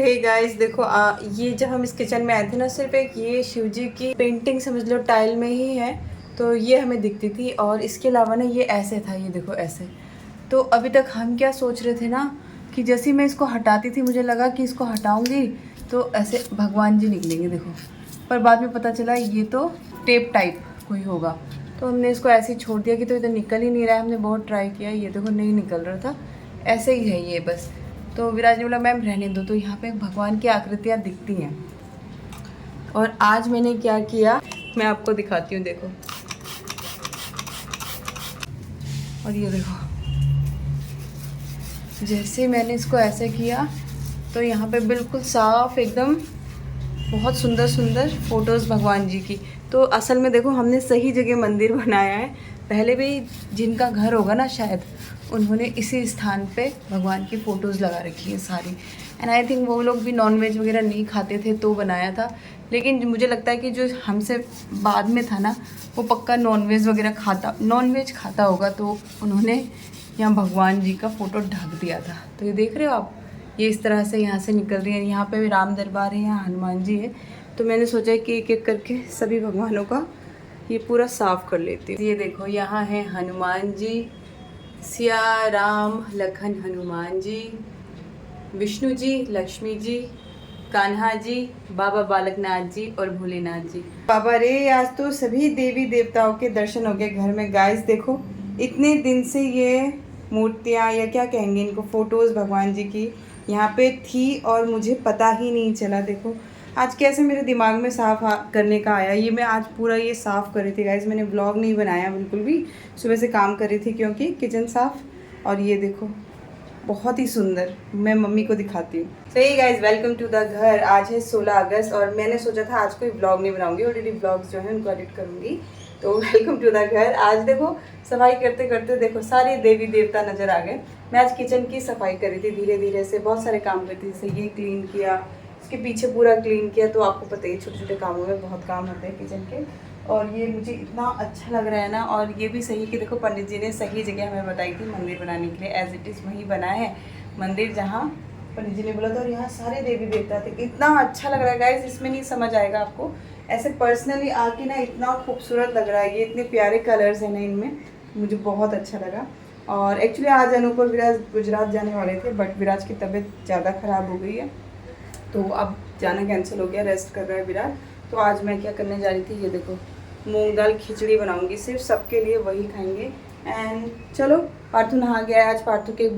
Hey guys देखो ये जब हम इस किचन में आए थे ना, सिर्फ एक ये शिव जी की पेंटिंग समझ लो टाइल में ही है, तो ये हमें दिखती थी। और इसके अलावा ना ये ऐसे था, ये देखो ऐसे। तो अभी तक हम क्या सोच रहे थे ना कि जैसे मैं इसको हटाती थी मुझे लगा कि इसको हटाऊंगी तो ऐसे भगवान जी निकलेंगे, देखो। पर बाद में पता चला ये तो टेप टाइप कोई होगा, तो हमने इसको ऐसे ही छोड़ दिया कि तो इधर निकल ही नहीं रहा है। हमने बहुत ट्राई किया, ये देखो नहीं निकल रहा था, ऐसे ही है ये बस। तो विराज ने बोला मैम रहने दो, तो यहाँ पे भगवान की आकृतियाँ दिखती हैं। और आज मैंने क्या किया मैं आपको दिखाती हूँ, देखो। और ये देखो, जैसे मैंने इसको ऐसे किया तो यहाँ पे बिल्कुल साफ एकदम बहुत सुंदर सुंदर फोटोज़ भगवान जी की। तो असल में देखो हमने सही जगह मंदिर बनाया है। पहले भी जिनका घर होगा ना शायद उन्होंने इसी स्थान पे भगवान की फ़ोटोज़ लगा रखी है सारी। एंड आई थिंक वो लोग भी नॉनवेज वगैरह नहीं खाते थे तो बनाया था। लेकिन मुझे लगता है कि जो हमसे बाद में था ना वो पक्का नॉनवेज खाता होगा, तो उन्होंने यहाँ भगवान जी का फ़ोटो ढक दिया था। तो ये देख रहे हो आप, ये इस तरह से यहाँ से निकल रही है। यहाँ पे भी राम दरबार है, यहाँ हनुमान जी है। तो मैंने सोचा कि एक एक करके सभी भगवानों का ये पूरा साफ़ कर लेती हूँ। ये देखो यहाँ है हनुमान जी, सिया राम लखन हनुमान जी, विष्णु जी, लक्ष्मी जी, कान्हा जी, बाबा बालकनाथ जी और भोलेनाथ जी। बाबा रे आज तो सभी देवी देवताओं के दर्शन हो गए घर में। गाइस देखो, इतने दिन से ये मूर्तियाँ या क्या कहेंगे इनको, फोटोज़ भगवान जी की यहाँ पे थी और मुझे पता ही नहीं चला। देखो आज कैसे मेरे दिमाग में साफ़ करने का आया। ये मैं आज पूरा ये साफ़ कर रही थी गाइस, मैंने व्लॉग नहीं बनाया बिल्कुल भी, सुबह से काम कर रही थी क्योंकि किचन साफ़। और ये देखो बहुत ही सुंदर, मैं मम्मी को दिखाती हूँ। सही गाइज, वेलकम टू द घर। आज है 16 अगस्त और मैंने सोचा था आज कोई ब्लॉग नहीं बनाऊंगी, ऑलरेडी ब्लॉग्स जो है उनको एडिट करूँगी। तो वेलकम टू द घर। आज देखो सफाई करते करते देखो सारे देवी देवता नज़र आ गए। मैं आज किचन की सफाई कर रही थी धीरे धीरे से, बहुत सारे काम करती थी। जैसे ये क्लीन किया, इसके पीछे पूरा क्लीन किया। तो आपको पता ही छोटे छोटे कामों में बहुत काम होते हैं किचन के। और ये मुझे इतना अच्छा लग रहा है ना। और ये भी सही कि देखो पंडित जी ने सही जगह हमें बताई थी मंदिर बनाने के लिए, एज इट इज़ वही बना है मंदिर जहाँ पंडित जी ने बोला था। और यहाँ सारे देवी देवता थे। इतना अच्छा लग रहा है गाइस, इसमें नहीं समझ आएगा आपको। ऐसे पर्सनली आके ना इतना खूबसूरत लग रहा है, ये इतने प्यारे कलर्स हैं ना इनमें, मुझे बहुत अच्छा लगा। और एक्चुअली आज अनूप और विराज गुजरात जाने वाले थे, बट विराज की तबीयत ज़्यादा ख़राब हो गई है तो अब जाना कैंसिल हो गया, रेस्ट कर रहा है विराज। तो आज मैं क्या करने जा रही थी, ये देखो मूंग दाल खिचड़ी बनाऊंगी सिर्फ सबके लिए, वही खाएंगे। एंड चलो पार्थू नहा गया है, आज पार्थू के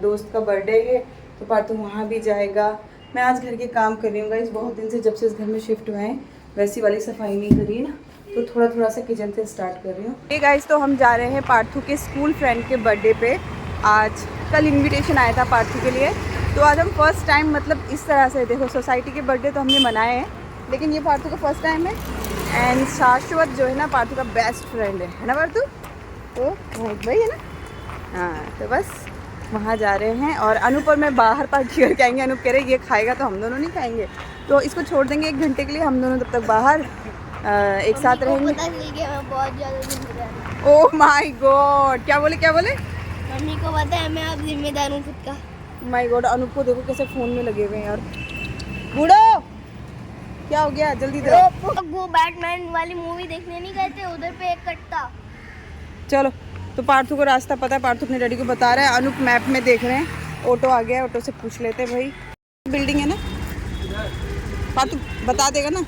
दोस्त का बर्थडे है तो पार्थू वहाँ भी जाएगा। मैं आज घर के काम कर रही हूँ गाइस, बहुत दिन से जब से इस घर में शिफ्ट हुए हैं वैसी वाली सफाई नहीं करी ना, तो थोड़ा थोड़ा सा किचन से स्टार्ट कर रही हूँ। ये गाइस तो हम जा रहे हैं पार्थू के स्कूल फ्रेंड के बर्थडे पे। आज कल इन्विटेशन आया था पार्थू के लिए, तो आज हम फर्स्ट टाइम मतलब इस तरह से, देखो सोसाइटी के बर्थडे तो हमने मनाए हैं लेकिन ये पार्थू का फर्स्ट टाइम है। एंड शाश्वत जो है ना पार्थू का बेस्ट फ्रेंड है ना पार्थू, तो मोहित भाई है ना। हाँ तो बस वहाँ जा रहे हैं। और अनूप और मैं बाहर पार्टी करके आएंगे। अनूप कह रहे ये खाएगा तो हम दोनों नहीं खाएंगे, तो इसको छोड़ देंगे 1 घंटे के लिए, हम दोनों तब तक बाहर एक साथ रहेंगे। ओह माय गॉड, क्या बोले मम्मी को पता है मैं अब जिम्मेदार हूँ खुद का। माय गॉड, अनूप को देखो कैसे फ़ोन में लगे हुए हैं यार। बूढ़ो क्या हो गया, जल्दी दो। वो बैटमैन वाली मूवी देखने नहीं गए थे, उधर पे एक कट्टा। चलो तो पार्थू को रास्ता पता है, पार्थू अपने डैडी को बता रहा है। अनूप मैप में देख रहे हैं, ऑटो आ गया है, ऑटो से पूछ लेते हैं भाई। बिल्डिंग है ना, पार्थू बता देगा ना।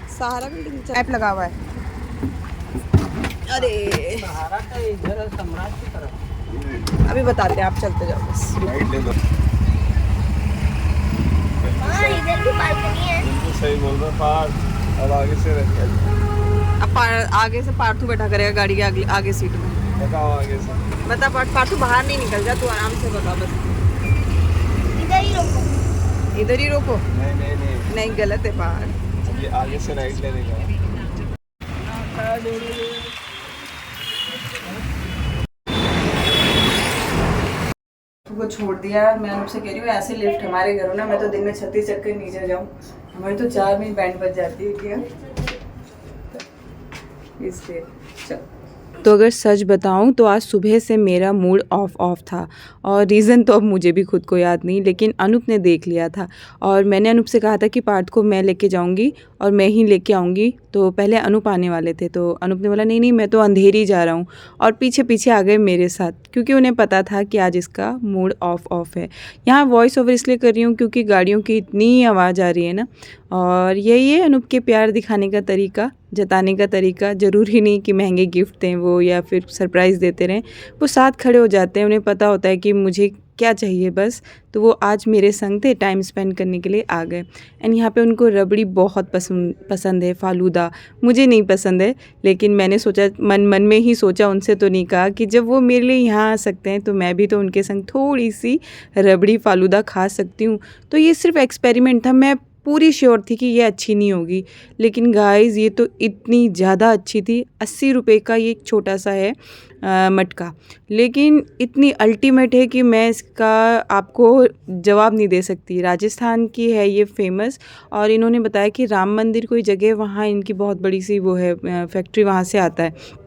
सहारा बिल्डिंग मैप लगा हुआ है। अरे सहारा का इधर है, सम्राट की तरफ। अभी बताते हैं, आप चलते जाओ बस। हाँ इधर भी बालकनी है। सही बोल रहा पार्थ, अब आगे से अब आगे से पार्थू बैठा करेगा गाड़ी के आगे सीट में। बताओ आगे से। बता पार्थू बाहर नहीं निकल जा, तू आराम से बता बस। इधर ही रोको। नहीं गलत है बाहर। ये आगे से राइट ले लेगा। को छोड़ दिया। मैं आपसे कह रही हूँ ऐसे लिफ्ट हमारे घरों ना, मैं तो दिन में 36 चक्कर नीचे जाऊँ, हमारी तो 4 मिनट बैंड बज जाती है क्या इससे। चल तो अगर सच बताऊं तो आज सुबह से मेरा मूड ऑफ था और रीज़न तो अब मुझे भी खुद को याद नहीं, लेकिन अनूप ने देख लिया था और मैंने अनूप से कहा था कि पार्थ को मैं लेके जाऊंगी और मैं ही लेके आऊंगी। तो पहले अनूप आने वाले थे तो अनूप ने बोला नहीं नहीं मैं तो अंधेरी जा रहा हूँ और पीछे पीछे आ गए मेरे साथ, क्योंकि उन्हें पता था कि आज इसका मूड ऑफ है। यहाँ वॉइस ओवर इसलिए कर रही हूँ क्योंकि गाड़ियों की इतनी आवाज़ आ रही है ना, और यही है अनूप के प्यार दिखाने का तरीका, जताने का तरीका। ज़रूरी नहीं कि महंगे गिफ्ट दें वो या फिर सरप्राइज़ देते रहें, वो साथ खड़े हो जाते हैं। उन्हें पता होता है कि मुझे क्या चाहिए बस, तो वो आज मेरे संग थे, टाइम स्पेंड करने के लिए आ गए। एंड यहाँ पे उनको रबड़ी बहुत पसंद है, फालूदा मुझे नहीं पसंद है, लेकिन मैंने सोचा मन में ही सोचा, उनसे तो नहीं कहा कि जब वो मेरे लिए यहाँ आ सकते हैं तो मैं भी तो उनके संग थोड़ी सी रबड़ी फालूदा खा सकती हूँ। तो ये सिर्फ एक्सपेरिमेंट था, मैं पूरी श्योर थी कि ये अच्छी नहीं होगी, लेकिन गाइस ये तो इतनी ज़्यादा अच्छी थी। 80 रुपये का ये एक छोटा सा है मटका, लेकिन इतनी अल्टीमेट है कि मैं इसका आपको जवाब नहीं दे सकती। राजस्थान की है ये फेमस, और इन्होंने बताया कि राम मंदिर कोई जगह वहाँ इनकी बहुत बड़ी सी वो है फैक्ट्री, वहाँ से आता है।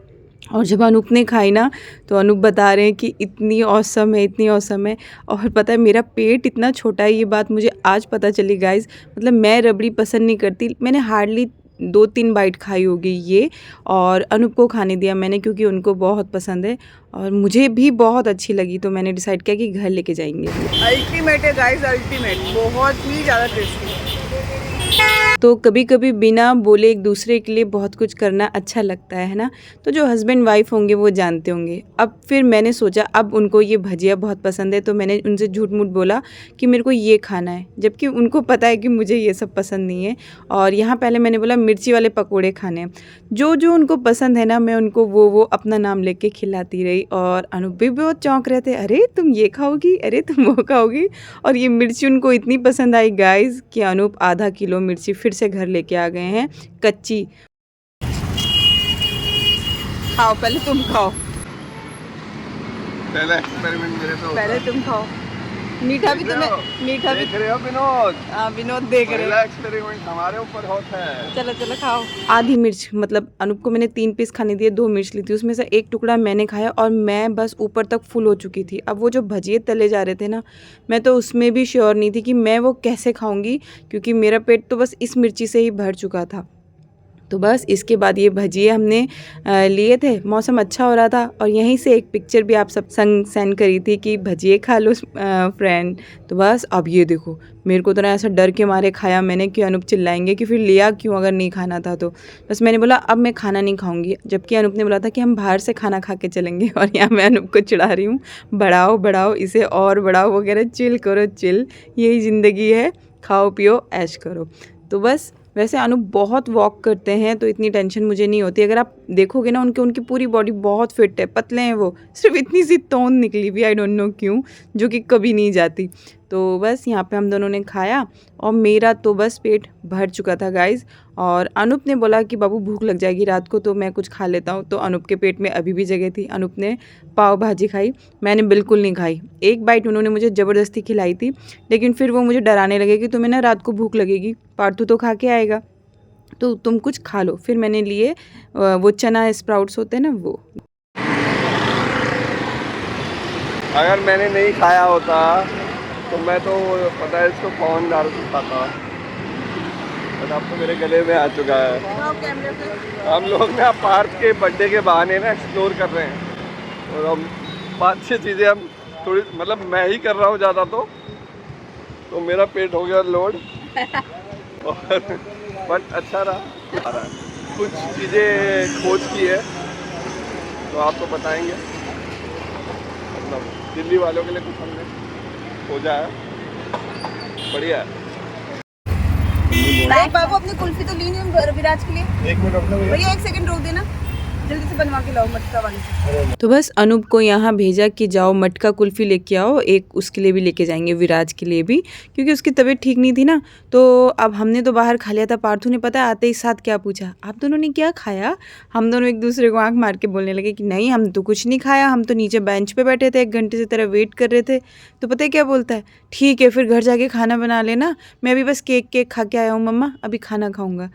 और जब अनूप ने खाई ना तो अनूप बता रहे हैं कि इतनी औसम है, इतनी औसम है। और पता है मेरा पेट इतना छोटा है, ये बात मुझे आज पता चली गाइस। मतलब मैं रबड़ी पसंद नहीं करती, मैंने हार्डली 2-3 बाइट खाई होगी ये, और अनूप को खाने दिया मैंने क्योंकि उनको बहुत पसंद है और मुझे भी बहुत अच्छी लगी। तो मैंने डिसाइड किया कि घर लेके जाएंगे। अल्टीमेट है गाइस, अल्टीमेट, बहुत ही ज़्यादा टेस्टी। तो कभी कभी बिना बोले एक दूसरे के लिए बहुत कुछ करना अच्छा लगता है ना। तो जो हस्बैंड वाइफ होंगे वो जानते होंगे। अब फिर मैंने सोचा अब उनको ये भजिया बहुत पसंद है, तो मैंने उनसे झूठ मूठ बोला कि मेरे को ये खाना है, जबकि उनको पता है कि मुझे ये सब पसंद नहीं है। और यहाँ पहले मैंने बोला मिर्ची वाले पकोड़े खाने हैं, जो जो उनको पसंद है ना मैं उनको वो अपना नाम लेके खिलाती रही। और अनूप भी बहुत चौंक रहे थे, अरे तुम ये खाओगी, अरे तुम वो खाओगी। और ये मिर्ची उनको इतनी पसंद आई गाइस कि अनूप आधा किलो मिर्ची फिर से घर लेके आ गए हैं कच्ची। खाओ, पहले तुम खाओ, पहले एक्सपेरिमेंट मेरे तो पहले तुम खाओ। मीठा भी तुम्हें, मीठा भी देख रहे हो विनोद, विनोद देख रहे पहला एक्सपेरिमेंट हमारे ऊपर होता है। चलो चलो खाओ। आधी मिर्च, मतलब अनूप को मैंने 3 पीस खाने दिए, 2 मिर्च ली थी, उसमें से एक टुकड़ा मैंने खाया और मैं बस ऊपर तक फुल हो चुकी थी। अब वो जो भजिए तले जा रहे थे ना, मैं तो उसमें भी श्योर नहीं थी कि मैं वो कैसे खाऊंगी, क्योंकि मेरा पेट तो बस इस मिर्ची से ही भर चुका था। तो बस इसके बाद ये भजिए हमने लिए थे, मौसम अच्छा हो रहा था, और यहीं से एक पिक्चर भी आप सब संग सेंड करी थी कि भजिए खा लो फ्रेंड। तो बस अब ये देखो, मेरे को तो ना ऐसा डर के मारे खाया मैंने कि अनूप चिल्लाएंगे कि फिर लिया क्यों अगर नहीं खाना था। तो बस मैंने बोला अब मैं खाना नहीं खाऊंगी, जबकि अनूप ने बोला था कि हम बाहर से खाना खा के चलेंगे। और यहाँ मैं अनूप को चिढ़ा रही हूँ, बढ़ाओ बढ़ाओ इसे और बढ़ाओ वगैरह, चिल करो चिल, यही ज़िंदगी है, खाओ पियो ऐश करो। तो बस वैसे अनूप बहुत वॉक करते हैं तो इतनी टेंशन मुझे नहीं होती। अगर आप देखोगे ना उनकी पूरी बॉडी बहुत फिट है, पतले हैं वो, सिर्फ इतनी सी तोंद निकली हुई, आई डोंट नो क्यों, जो कि कभी नहीं जाती। तो बस यहाँ पे हम दोनों ने खाया और मेरा तो बस पेट भर चुका था गाइज। और अनूप ने बोला कि बाबू भूख लग जाएगी रात को तो मैं कुछ खा लेता हूँ, तो अनूप के पेट में अभी भी जगह थी। अनूप ने पाव भाजी खाई, मैंने बिल्कुल नहीं खाई। एक बाइट उन्होंने मुझे ज़बरदस्ती खिलाई थी, लेकिन फिर वो मुझे डराने लगे कि तुम्हें ना रात को भूख लगेगी, पार्थू तो खा के आएगा तो तुम कुछ खा लो। फिर मैंने लिए वो चना स्प्राउट्स होते हैं ना वो। अगर मैंने नहीं खाया होता तो मैं तो पता है इसको कौन डाल के खाता, बट अब तो मेरे गले में आ चुका है। हम लोग ना पार्थ के बर्थडे के बहाने ना एक्सप्लोर कर रहे हैं, और हम 5-6 चीज़ें हम थोड़ी, मतलब मैं ही कर रहा हूँ ज़्यादा, तो मेरा पेट हो गया लोड। और बट अच्छा रहा, कुछ चीज़ें खोज की है तो आपको बताएंगे। मतलब दिल्ली वालों के लिए कुछ हमने खोजा है, बढ़िया है। बाबू अपनी कुल्फी तो ली नहीं विराज के लिए, 1 मिनट रुकना भैया, 1 सेकंड रोक देना, जल्दी से बनवा के लाओ मटका वाली से। तो बस अनूप को यहाँ भेजा कि जाओ मटका कुल्फ़ी लेके आओ, एक उसके लिए भी लेके जाएंगे, विराज के लिए भी, क्योंकि उसकी तबीयत ठीक नहीं थी ना। तो अब हमने तो बाहर खा लिया था, पार्थू ने पता है आते ही साथ क्या पूछा, आप दोनों ने क्या खाया। हम दोनों एक दूसरे को आंख मार के बोलने लगे कि नहीं हम तो कुछ नहीं खाया, हम तो नीचे बेंच पे बैठे थे, 1 घंटे से तेरा वेट कर रहे थे। तो पता है क्या बोलता है, ठीक है फिर घर जाके खाना बना लेना, मैं अभी बस केक खा के आया हूँ मम्मा, अभी खाना खाऊंगा।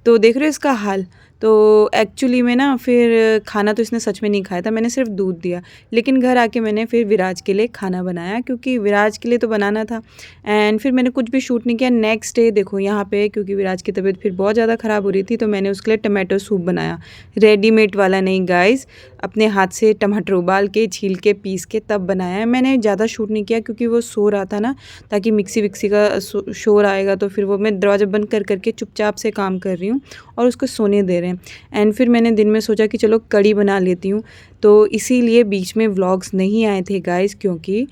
तो देख रहे हो इसका हाल। तो एक्चुअली में ना फिर खाना तो इसने सच में नहीं खाया था, मैंने सिर्फ दूध दिया। लेकिन घर आके मैंने फिर विराज के लिए खाना बनाया, क्योंकि विराज के लिए तो बनाना था। एंड फिर मैंने कुछ भी शूट नहीं किया। नेक्स्ट डे देखो यहाँ पे, क्योंकि विराज की तबीयत फिर बहुत ज़्यादा ख़राब हो रही थी, तो मैंने उसके लिए टमाटो सूप बनाया। रेडीमेड वाला नहीं गाइस, अपने हाथ से टमाटर उबाल के, छील के, पीस के तब बनाया है। मैंने ज़्यादा शूट नहीं किया क्योंकि वो सो रहा था ना, ताकि मिक्सी विक्सी का शोर आएगा तो फिर वो मैं दरवाज़ा बंद कर करके चुपचाप से काम कर रही हूँ और उसको सोने दे रहे हैं। एंड फिर मैंने दिन में सोचा कि चलो कड़ी बना लेती हूँ, तो इसीलिए बीच में व्लॉग्स नहीं आए थे गाइस, क्योंकि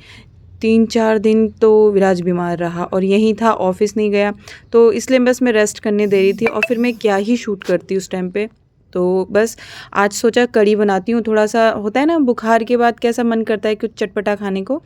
3-4 दिन तो विराज बीमार रहा और यहीं था, ऑफिस नहीं गया, तो इसलिए बस मैं रेस्ट करने दे रही थी। और फिर मैं क्या ही शूट करती उस टाइम पे। तो बस आज सोचा कड़ी बनाती हूँ। थोड़ा सा होता है ना बुखार के बाद कैसा मन करता है कुछ चटपटा खाने को,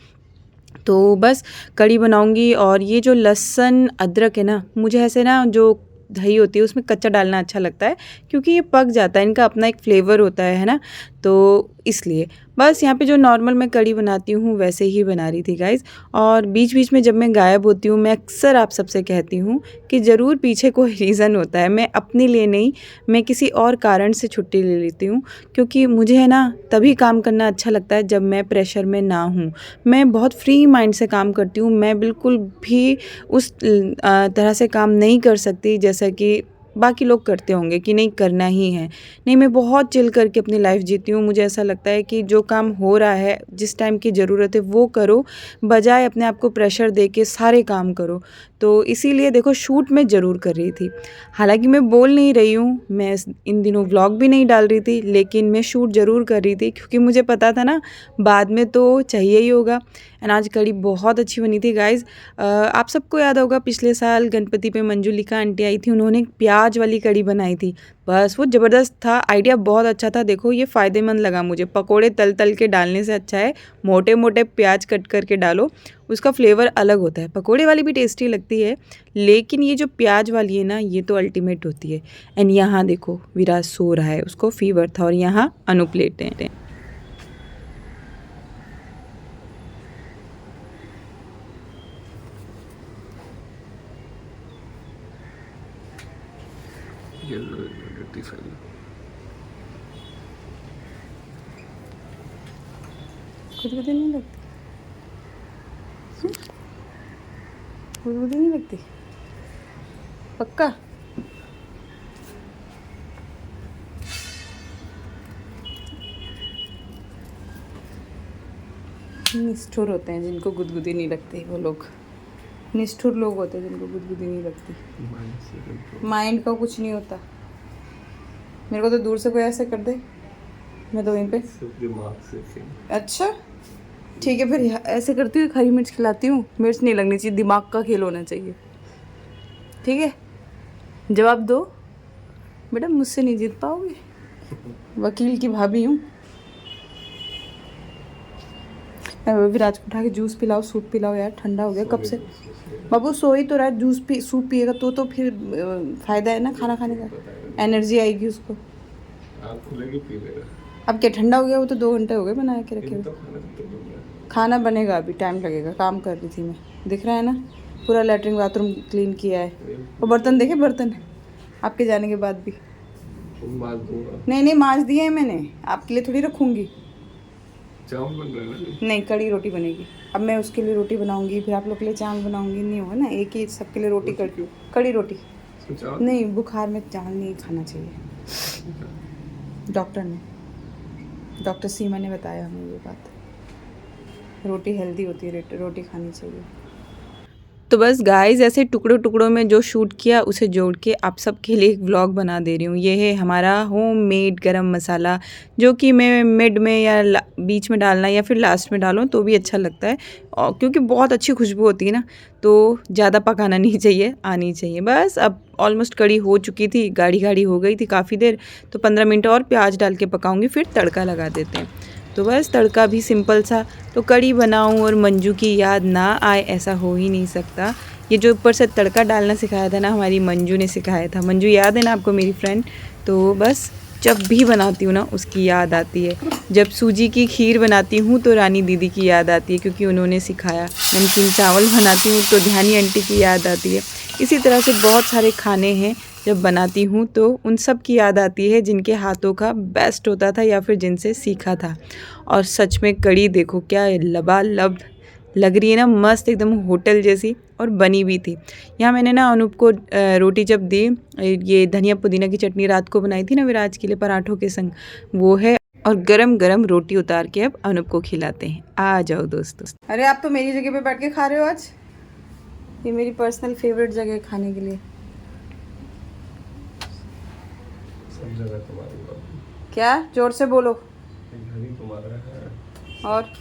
तो बस कड़ी बनाऊंगी। और ये जो लहसुन अदरक है ना, मुझे ऐसे ना जो दही होती है उसमें कच्चा डालना अच्छा लगता है, क्योंकि ये पक जाता है, इनका अपना एक फ्लेवर होता है ना, तो इसलिए बस यहाँ पे जो नॉर्मल मैं कड़ी बनाती हूँ वैसे ही बना रही थी गाइज़। और बीच बीच में जब मैं गायब होती हूँ, मैं अक्सर आप सबसे कहती हूँ कि ज़रूर पीछे कोई रीज़न होता है। मैं अपने लिए नहीं, मैं किसी और कारण से छुट्टी ले लेती हूँ, क्योंकि मुझे है ना तभी काम करना अच्छा लगता है जब मैं प्रेशर में ना हूँ। मैं बहुत फ्री माइंड से काम करती हूँ, मैं बिल्कुल भी उस तरह से काम नहीं कर सकती जैसा कि बाकी लोग करते होंगे कि नहीं करना ही है। नहीं, मैं बहुत चिल करके अपनी लाइफ जीती हूँ। मुझे ऐसा लगता है कि जो काम हो रहा है, जिस टाइम की ज़रूरत है वो करो, बजाय अपने आप को प्रेशर दे के सारे काम करो। तो इसीलिए देखो शूट मैं ज़रूर कर रही थी, हालांकि मैं बोल नहीं रही हूँ, मैं इन दिनों व्लॉग भी नहीं डाल रही थी, लेकिन मैं शूट ज़रूर कर रही थी, क्योंकि मुझे पता था ना बाद में तो चाहिए ही होगा। एंड आज कड़ी बहुत अच्छी बनी थी गाइज़। आप सबको याद होगा पिछले साल गणपति पे मंजुलिका आंटी आई थी, उन्होंने प्याज वाली कड़ी बनाई थी। बस वो ज़बरदस्त था, आइडिया बहुत अच्छा था। देखो ये फ़ायदेमंद लगा मुझे, पकोड़े तल तल के डालने से अच्छा है मोटे मोटे प्याज कट करके डालो, उसका फ्लेवर अलग होता है। पकोड़े वाली भी टेस्टी लगती है, लेकिन ये जो प्याज वाली है ना, ये तो अल्टीमेट होती है। एंड यहाँ देखो विराज सो रहा है, उसको फीवर था, और यहाँ अनु प्लेट है। खुदगुदी नहीं लगती, खुदगुदी नहीं लगती पक्का। निष्ठुर होते हैं जिनको गुदगुदी नहीं लगती, वो लोग निष्ठुर लोग होते हैं जिनको गुदगुदी नहीं लगती। माइंड का कुछ नहीं होता। मेरे को तो दूर से कोई ऐसे कर दे, मैं तो वहीं पे दिमाग से। अच्छा ठीक है, फिर ऐसे करती हूँ, हरी मिर्च खिलाती हूँ, मिर्च नहीं लगनी चाहिए, दिमाग का खेल होना चाहिए। ठीक है, जवाब दो बेटा, मुझसे नहीं जीत पाओगे, वकील की भाभी हूँ। विराज को उठा के जूस पिलाओ, सूप पिलाओ यार, ठंडा हो गया कब से। बाबू सो ही तो रहा है, जूस पी सूप पिएगा तो फिर फ़ायदा है ना खाना खाने का, एनर्जी आएगी उसको। अब क्या ठंडा हो गया, वो तो 2 घंटे हो गए बना के रखे हुए। खाना बनेगा, अभी टाइम लगेगा, काम कर रही थी मैं, दिख रहा है ना, पूरा लैट्रिन बाथरूम क्लीन किया है। वो बर्तन देखे, बर्तन आपके जाने के बाद भी नहीं मांज दिए हैं मैंने, आपके लिए थोड़ी रखूँगी। चावल बन रहा है नहीं, कड़ी रोटी बनेगी। अब मैं उसके लिए रोटी बनाऊंगी, फिर आप लोग के लिए चावल बनाऊंगी, नहीं होगा ना, एक ही सबके लिए रोटी कर, कड़ी रोटी नहीं, बुखार में चावल नहीं खाना चाहिए, डॉक्टर सीमा ने बताया हमें ये बात। रोटी हेल्दी होती है, रोटी खानी चाहिए। तो बस गाइस ऐसे टुकड़ों टुकड़ों में जो शूट किया उसे जोड़ के आप सबके लिए एक व्लॉग बना दे रही हूँ। ये है हमारा होममेड गरम मसाला, जो कि मैं मिड में या बीच में डालना या फिर लास्ट में डालूँ तो भी अच्छा लगता है, और क्योंकि बहुत अच्छी खुशबू होती है ना, तो ज़्यादा पकाना नहीं चाहिए, आनी चाहिए। बस अब ऑलमोस्ट कड़ी हो चुकी थी, गाढ़ी हो गई थी काफ़ी देर, तो 15 मिनट और प्याज डाल के पकाऊँगी, फिर तड़का लगा देते हैं। तो बस तड़का भी सिंपल सा, तो कड़ी बनाऊं और मंजू की याद ना आए ऐसा हो ही नहीं सकता। ये जो ऊपर से तड़का डालना सिखाया था ना, हमारी मंजू ने सिखाया था। मंजू याद है ना आपको, मेरी फ्रेंड। तो बस जब भी बनाती हूँ ना उसकी याद आती है। जब सूजी की खीर बनाती हूँ तो रानी दीदी की याद आती है, क्योंकि उन्होंने सिखाया। नमकीन चावल बनाती हूँ तो ध्यानी आंटी की याद आती है। इसी तरह से बहुत सारे खाने हैं जब बनाती हूँ तो उन सब की याद आती है जिनके हाथों का बेस्ट होता था या फिर जिनसे सीखा था। और सच में कड़ी देखो क्या लबालब लग रही है ना, मस्त एकदम होटल जैसी, और बनी भी थी। यहाँ मैंने ना अनूप को रोटी जब दी, ये धनिया पुदीना की चटनी रात को बनाई थी ना विराज के लिए पराठों के संग, वो है। और गरम गरम रोटी उतार के अब अनूप को खिलाते हैं। आ जाओ दोस्तों। अरे आप तो मेरी जगह पे बैठ के खा रहे हो आज। ये मेरी पर्सनल फेवरेट जगह है खाने के लिए। सब जगह तुम्हारी। क्या जोर से बोलो। घर ही तुम्हारा है। और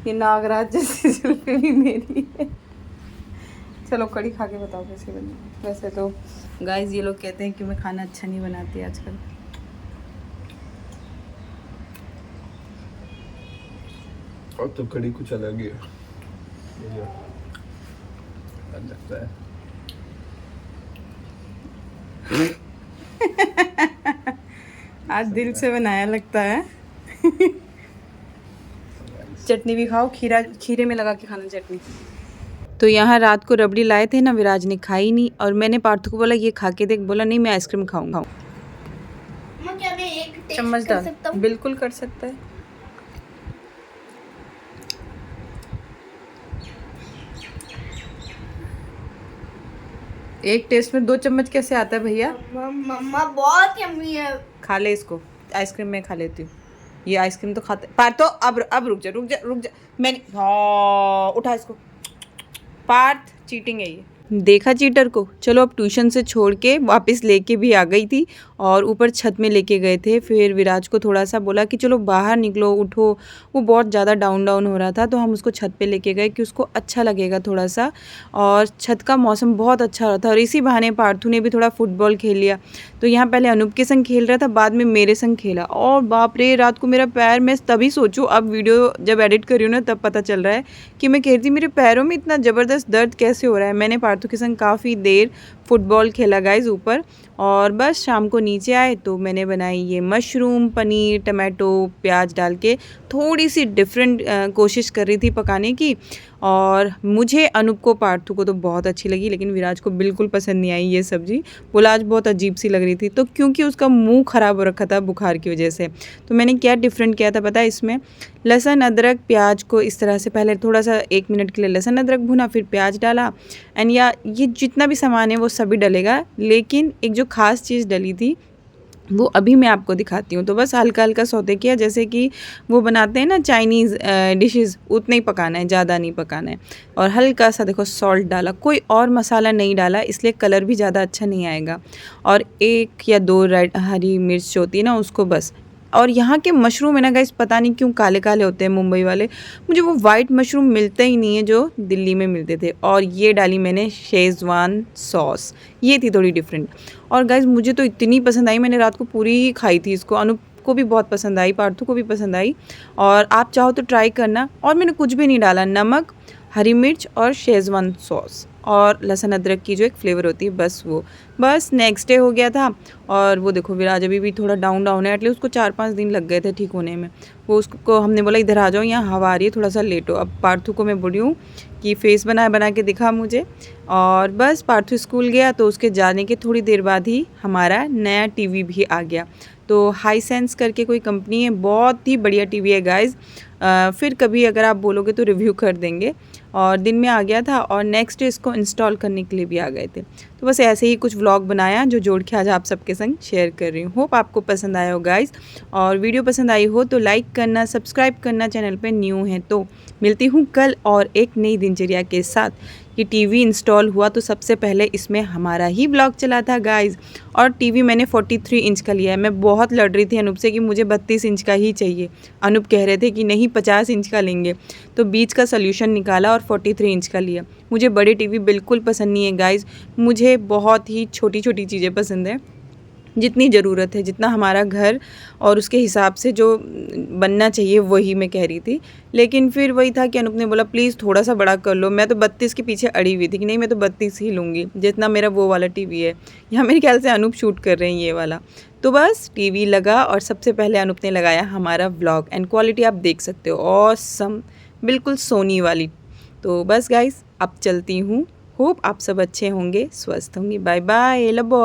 ये नागराज जैसी जुल्फी भी मेरी है। चलो कड़ी खा के बताओ कैसे बनी। वैसे तो गाइस ये लोग कहते हैं कि मैं खाना अच्छा नहीं बनाती आजकल। और तो कड़ी कुछ अलग ही है, मुझे लगता है। आज दिल से बनाया लगता है। चटनी भी खाओ, खीरे में लगा के खाना चटनी। तो यहाँ रात को रबड़ी लाए थे ना, विराज ने खाई नहीं और मैंने पार्थू को बोला ये खा के देख, बोला नहीं मैं आइसक्रीम खाऊंगा। क्या मैं एक टेस्ट चम्मच कर डाल, सकता हूँ? बिल्कुल कर सकता है। एक टेस्ट में 2 चम्मच कैसे आता है भैया? मम्मा बहुत यम्मी है। खा ले इसको, आइसक्रीम मैं खा लेती हूँ। ये आइसक्रीम तो खाते पार्थ। तो अब रुक जा। मैंने हाँ उठा इसको। पार्थ चीटिंग है ये। देखा चीटर को। चलो अब ट्यूशन से छोड़ के वापस लेके भी आ गई थी और ऊपर छत में लेके गए थे। फिर विराज को थोड़ा सा बोला कि चलो बाहर निकलो, उठो। वो बहुत ज़्यादा डाउन हो रहा था तो हम उसको छत पे लेके गए कि उसको अच्छा लगेगा थोड़ा सा। और छत का मौसम बहुत अच्छा हो रहा था और इसी बहाने पार्थू ने भी थोड़ा फुटबॉल खेल लिया। तो यहाँ पहले अनूप के संग खेल रहा था, बाद में मेरे संग खेला और बाप रे रात को मेरा पैर, मैं तभी सोचूं, अब वीडियो जब एडिट कर रही हूँ ना तब पता चल रहा है कि मैं कह रही थी मेरे पैरों में इतना ज़बरदस्त दर्द कैसे हो रहा है। मैंने पार्थू के संग काफ़ी देर फुटबॉल खेला गाइस ऊपर, और बस शाम को नीचे आए तो मैंने बनाई ये मशरूम पनीर टमाटो प्याज डाल के, थोड़ी सी डिफरेंट कोशिश कर रही थी पकाने की। और मुझे अनूप को पार्थू को तो बहुत अच्छी लगी, लेकिन विराज को बिल्कुल पसंद नहीं आई ये सब्ज़ी। बोला आज बहुत अजीब सी लग रही थी, तो क्योंकि उसका मुंह ख़राब हो रखा था बुखार की वजह से। तो मैंने क्या डिफरेंट किया था पता है, इसमें लहसुन अदरक प्याज को इस तरह से पहले थोड़ा सा 1 मिनट के लिए लहसुन अदरक भुना, फिर प्याज डाला एंड या ये जितना भी सामान है वो सभी डलेगा, लेकिन एक जो ख़ास चीज़ डली थी वो अभी मैं आपको दिखाती हूँ। तो बस हल्का हल्का सौते किया, जैसे कि वो बनाते हैं ना चाइनीज़ डिशेस, उतना ही पकाना है, ज़्यादा नहीं पकाना है। और हल्का सा देखो सॉल्ट डाला, कोई और मसाला नहीं डाला, इसलिए कलर भी ज़्यादा अच्छा नहीं आएगा। और 1 या 2 रेड हरी मिर्च होती है ना उसको बस। और यहाँ के मशरूम है ना गाइस, पता नहीं क्यों काले काले होते हैं मुंबई वाले, मुझे वो वाइट मशरूम मिलते ही नहीं है जो दिल्ली में मिलते थे। और ये डाली मैंने शेज़वान सॉस, ये थी थोड़ी डिफरेंट। और गाइस मुझे तो इतनी पसंद आई, मैंने रात को पूरी ही खाई थी इसको। अनूप को भी बहुत पसंद आई, पार्थू को भी पसंद आई, और आप चाहो तो ट्राई करना। और मैंने कुछ भी नहीं डाला, नमक, हरी मिर्च और शेज़वान सॉस और लहसुन अदरक की जो एक फ्लेवर होती है, बस वो। बस नेक्स्ट डे हो गया था और वो देखो विराज अभी भी थोड़ा डाउन है, एटलीस्ट उसको 4-5 दिन लग गए थे ठीक होने में। वो उसको हमने बोला इधर आ जाओ, यहाँ हवा आ रही है, थोड़ा सा लेटो। अब पार्थू को मैं बोली हूँ कि फेस बना के दिखा मुझे। और बस पार्थू स्कूल गया तो उसके जाने के थोड़ी देर बाद ही हमारा नया टीवी भी आ गया। तो हाईसेंस करके कोई कंपनी है, बहुत ही बढ़िया टीवी है गाइज़। फिर कभी अगर आप बोलोगे तो रिव्यू कर देंगे। और दिन में आ गया था और नेक्स्ट डे इसको इंस्टॉल करने के लिए भी आ गए थे। तो बस ऐसे ही कुछ व्लॉग बनाया जो जोड़ के आज आप सबके संग शेयर कर रही हूँ। होप आपको पसंद आया हो गाइज़, और वीडियो पसंद आई हो तो लाइक करना, सब्सक्राइब करना, चैनल पे न्यू है तो। मिलती हूँ कल और एक नई दिनचर्या के साथ। कि टीवी इंस्टॉल हुआ तो सबसे पहले इसमें हमारा ही ब्लॉग चला था गाइज़। और टीवी मैंने 43 इंच का लिया है। मैं बहुत लड़ रही थी अनूप से कि मुझे 32 इंच का ही चाहिए। अनूप कह रहे थे कि नहीं 50 इंच का लेंगे, तो बीच का सल्यूशन निकाला और 43 इंच का लिया। मुझे बड़े टीवी बिल्कुल पसंद नहीं है गाइज़, मुझे बहुत ही छोटी छोटी चीज़ें पसंद है, जितनी ज़रूरत है, जितना हमारा घर और उसके हिसाब से जो बनना चाहिए वही मैं कह रही थी। लेकिन फिर वही था कि अनूप ने बोला प्लीज़ थोड़ा सा बड़ा कर लो। मैं तो 32 के पीछे अड़ी हुई थी कि नहीं मैं तो 32 ही लूँगी, जितना मेरा वो वाला टीवी है। यहाँ मेरे ख्याल से अनूप शूट कर रहे हैं ये वाला। तो बस टीवी लगा और सबसे पहले अनूप ने लगाया हमारा व्लॉग, एंड क्वालिटी आप देख सकते हो ऑसम, बिल्कुल सोनी वाली। तो बस गाइस अब चलती हूँ, होप आप सब अच्छे होंगे, स्वस्थ होंगे। Bye bye, love.